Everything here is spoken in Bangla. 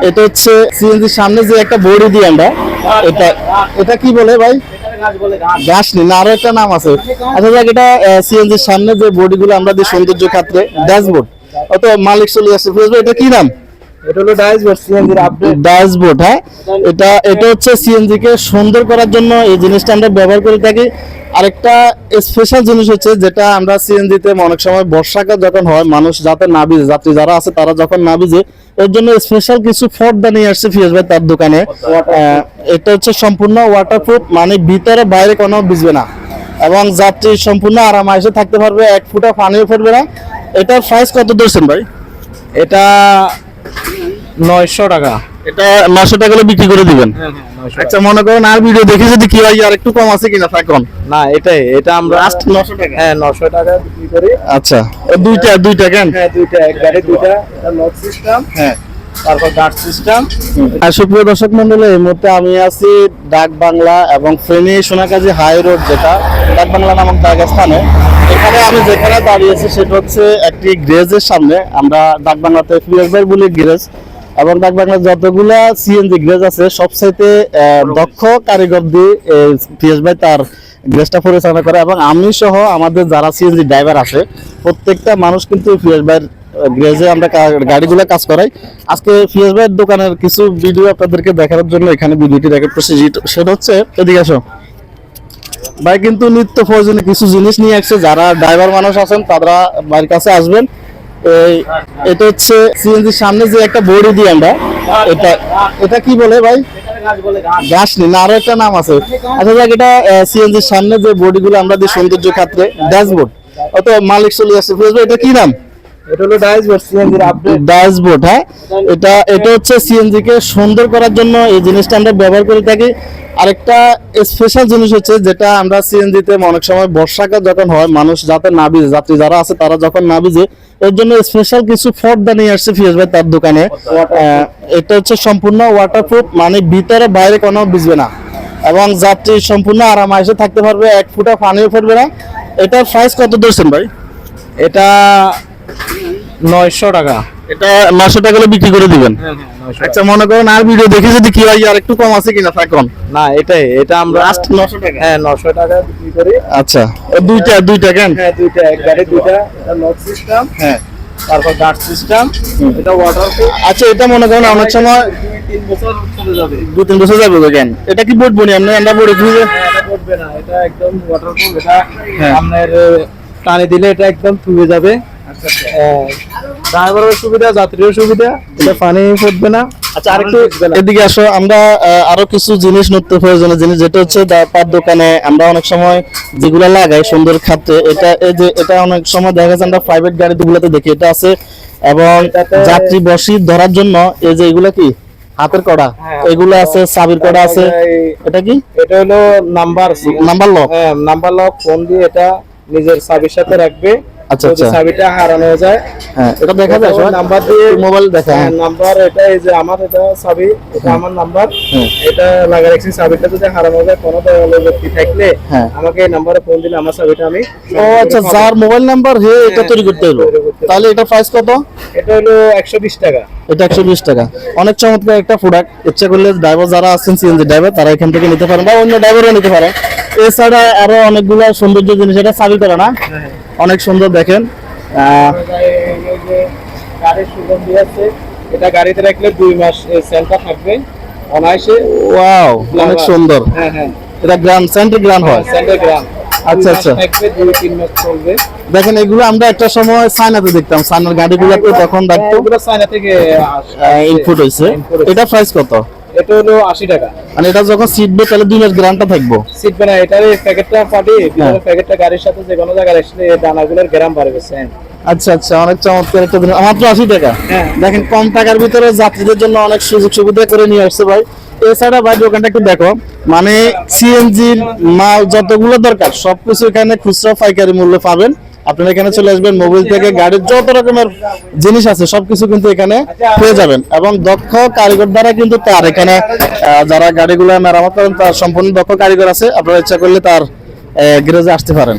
এটা হচ্ছে সিএনজির সামনে যে একটা বডি দিই আমরা, এটা এটা কি বলে ভাই? ঘাস নি না, আরো একটা নাম আছে। আচ্ছা যাক, এটা সিএনজির সামনে যে বডিগুলো আমরা দিই সৌন্দর্য খাতে, ড্যাশবোর্ড। অত মালিক চলে আসছে, এটা কি নাম? এটা হলো ড্যাশবোর্ড, সিএনজির আপডেট ড্যাশবোর্ড। হ্যাঁ, এটা হচ্ছে সিএনজি কে সুন্দর করার জন্য এই জিনিসটা আমরা ব্যবহার করে থাকি। আরেকটা স্পেশাল জিনিস হচ্ছে যেটা আমরা সিএনজি তে অনেক সময় বর্ষাকাল যখন হয়, মানুষ যাতে না ভিজে, যাত্রী যারা আছে তারা যখন না ভিজে, এর জন্য স্পেশাল কিছু পর্দা নিয়ে আসছে ফিয়াজ ভাই তার দোকানে। এটা হচ্ছে সম্পূর্ণ ওয়াটারপ্রুফ, মানে ভিতরে বাইরে কোনো ভিজবে না এবং যাত্রী সম্পূর্ণ আরামায়েশে থাকতে পারবে, এক ফুটা পানিও পড়বে না। এটার প্রাইস কত ধরছেন ভাই? এটা 900 টাকা। এটা 900 টাকা হলে বিক্রি করে দিবেন? আচ্ছা, মনে করেন আর ভিডিও দেখে যদি কি হয় আর একটু কম আছে কিনা থাকুন। না, এটা আমরা লাস্ট 900 টাকা। হ্যাঁ 900 টাকা বিক্রি করি। আচ্ছা, দুইটা কেন? হ্যাঁ দুইটা, এক গাড়ি দুইটা। এটা লক সিস্টেম, হ্যাঁ, তারপর গার্ড সিস্টেম। আর সুপ্রিয় দর্শক মন্ডলী, এই মুহূর্তে আমি আছি ডাক বাংলা এবং ফেনী সোনাকাজি হাই রোড, যেটা ডাক বাংলা নামক জায়গা স্থানে। এখানে আমি যেখানে দাঁড়িয়েছি সেটা হচ্ছে একটি গ্যারেজের সামনে। আমরা ডাক বাংলাতে ফিয়াজ ভাই বলি গ্যারেজ, এবং ডাক বাংলার যতগুলা সিএনজি গ্যারেজ আছে সবচাইতে দক্ষ কারিগর দিয়ে ফিয়াজ ভাই তার গ্যারেজটা পরিচালনা করে। এবং আমি সহ আমাদের যারা সিএনজি ড্রাইভার আছে প্রত্যেকটা মানুষ কিন্তু ফিয়াজ ভাইয়ের গ্যারেজে আমরা গাড়িগুলো কাজ করাই। আজকে ফিয়াজ ভাইয়ের দোকানের কিছু ভিডিও আপনাদেরকে দেখানোর জন্য এখানে ভিডিওটি রেকর্ড করছি। সেটা হচ্ছে, এদিকে আসো ভাই, কিন্তু নিত্য প্রয়োজনীয় কিছু জিনিস নিয়ে আসছে। যারা ড্রাইভার মানুষ আছেন তারা ভাইয়ের কাছে আসবেন। এটা হচ্ছে সিএনজির সামনে যে একটা বডি দিই আমরা, এটা কি বলে ভাই? ঘাস নি না, আরো একটা নাম আছে। আচ্ছা যাক, এটা সিএনজির সামনে যে বডিগুলো আমরা দিই সৌন্দর্য খাতে, ড্যাশবোর্ড। অত মালিক চলে আসছে, এটা কি নাম? এটা হলো ড্যাশবোর্ড, সিএনজির আপডেট ড্যাশবোর্ড। হ্যাঁ, এটা হচ্ছে সিএনজি কে সুন্দর করার জন্য এই জিনিসটা আমরা ব্যবহার করে থাকি। আরেকটা স্পেশাল জিনিস হচ্ছে যেটা আমরা সিএনজি তে অনেক সময় বর্ষাকাল যখন হয়, মানুষ যাতে না ভিজে, যাত্রী যারা আছে তারা যখন না ভিজে, এর জন্য স্পেশাল কিছু পর্দা নিয়ে আসছে ফিয়াজ ভাই তার দোকানে। এটা হচ্ছে সম্পূর্ণ ওয়াটারপ্রুফ, মানে ভিতরে বাইরে কোনো ভিজবে না এবং যাত্রী সম্পূর্ণ আরামায়েশে থাকতে পারবে, এক ফুটা পানিও পড়বে না। এটার প্রাইস কত ধরছেন ভাই? এটা 900 টাকা। এটা 900 টাকা হলে বিক্রি করে দিবেন? আচ্ছা, মনে করেন আর ভিডিও দেখে যদি কি হয় আর একটু কম আছে কিনা থাকুন। না, এটা আমরা লাস্ট 900 টাকা। হ্যাঁ 900 টাকা বিক্রি করি। আচ্ছা, দুইটা কেন? হ্যাঁ দুইটা, এক গাড়ি দুইটা। এটা লক সিস্টেম, হ্যাঁ, তারপর গার্ড সিস্টেম। এটা ওয়াটারপ্রুফ। আচ্ছা, এটা মনে করেন অনেক সময় 2-3 বছর চলে যাবে। 2-3 বছর যাবে কেন? এটা কি বোর্ড বনি আমরা বোর্ডে ধুয়ে? হ্যাঁ, এটা পড়বে না, এটা একদম ওয়াটারপ্রুফ। এটা আপনার টানে দিলে এটা একদম ধুয়ে যাবে। ড্রাইভারের সুবিধা, যাত্রীর সুবিধা, এটা পানি পড়বে না। আচ্ছা, আরেকটু এদিকে আসো, আমরা আরো কিছু জিনিস নিত্য প্রয়োজনীয় জিনিস, যেটা হচ্ছে তার দোকানে আমরা অনেক সময় যেগুলো লাগাই সুন্দর খাতে। এটা অনেক সময় দেখা যাচ্ছে আমরা প্রাইভেট গাড়িগুলোতে দেখি এটা আছে, এবং যাত্রী বসি ধরার জন্য এই যে এগুলো কি হাতের কড়া, এগুলো আছে, চাবির কড়া আছে। এটা কি? এটা হলো নাম্বার লক। হ্যাঁ, নাম্বার লক। ফোন দিয়ে এটা নিজের চাবির সাথে রাখবে। আচ্ছা আচ্ছা, চাবিটা হারানো যায়, হ্যাঁ এটা দেখা যায় নাম্বার দিয়ে মোবাইল দেখা। নাম্বার এটা, এই যে আমার এটা চাবি, এটা আমার নাম্বার, এটা লাগা রাখছি। চাবিটা যদি হারানো যায় কোনো ব্যক্তি থাকলে আমাকে এই নাম্বারে ফোন দিলে আমার চাবিটা আমি। ও আচ্ছা, যার মোবাইল নাম্বার হে এটা তৈরি করতে হলো। তাহলে এটা প্রাইস কত? এটা হলো 120 টাকা। এটা 120 টাকা। অনেক চমৎকার একটা প্রোডাক্ট। ইচ্ছা করলে ড্রাইভার যারা আছেন সিএনজি ড্রাইভার তারা এখান থেকে নিতে পারেন, বা অন্য ড্রাইভারও নিতে পারেন। এছাড়া আরো অনেকগুলো সৌন্দর্য জিনিস। এটা চাবি করা না, অনেক সুন্দর দেখেন। গাড়ির সুগন্ধি আছে, এটা গাড়িতে রাখলে 2 মাস সেন্টটা থাকবে অনায়াসে। ওয়াও, অনেক সুন্দর। হ্যাঁ হ্যাঁ, এটা গ্রাম সেন্টার গ্রাম হয়। সেন্টার গ্রাম। আচ্ছা আচ্ছা, থাকবে 2-3 মাস চলবে। দেখেন এগুলো আমরা একটা সময় চায়নাতে দেখতাম, চায়নার গাড়িগুলোতে তখন দেখতো, এগুলো চায়না থেকে ইনপুট হইছে। এটা প্রাইস কত? এটা হলো 80 টাকা। মানে এটা যখন সিটবে তাহলে 2 মাস গ্যারান্টি থাকবো। সিটবে না, এটার প্যাকেটটা ফাটি, প্যাকেটটা গাড়ির সাথে যে কোনো জায়গায় আসলে দানাগুলোর গ্রাম বাড়বে। আচ্ছা আচ্ছা, অনেক চমৎকার একটা জিনিস, মাত্র 80 টাকা। দেখেন কম টাকার ভিতরে যাত্রীদের জন্য অনেক সুযোগ সুবিধা করে নিয়ে আসছে ভাই। এছাড়া ভাই দোকানটা একটু দেখো, মানে সিএনজির মাল যতগুলো দরকার সবকিছু এখানে খুচরা পাইকারি মূল্যে পাবেন। আপনারা এখানে চলে আসবেন, মোবাইল থেকে গাড়ির যত রকমের জিনিস আছে সবকিছু কিন্তু এখানে পেয়ে যাবেন, এবং দক্ষ কারিগর দ্বারা কিন্তু তার এখানে যারা গাড়িগুলো মেরামত করেন তার সম্পূর্ণ দক্ষ কারিগর আছে। আপনারা ইচ্ছা করলে তার গ্যারেজে আসতে পারেন।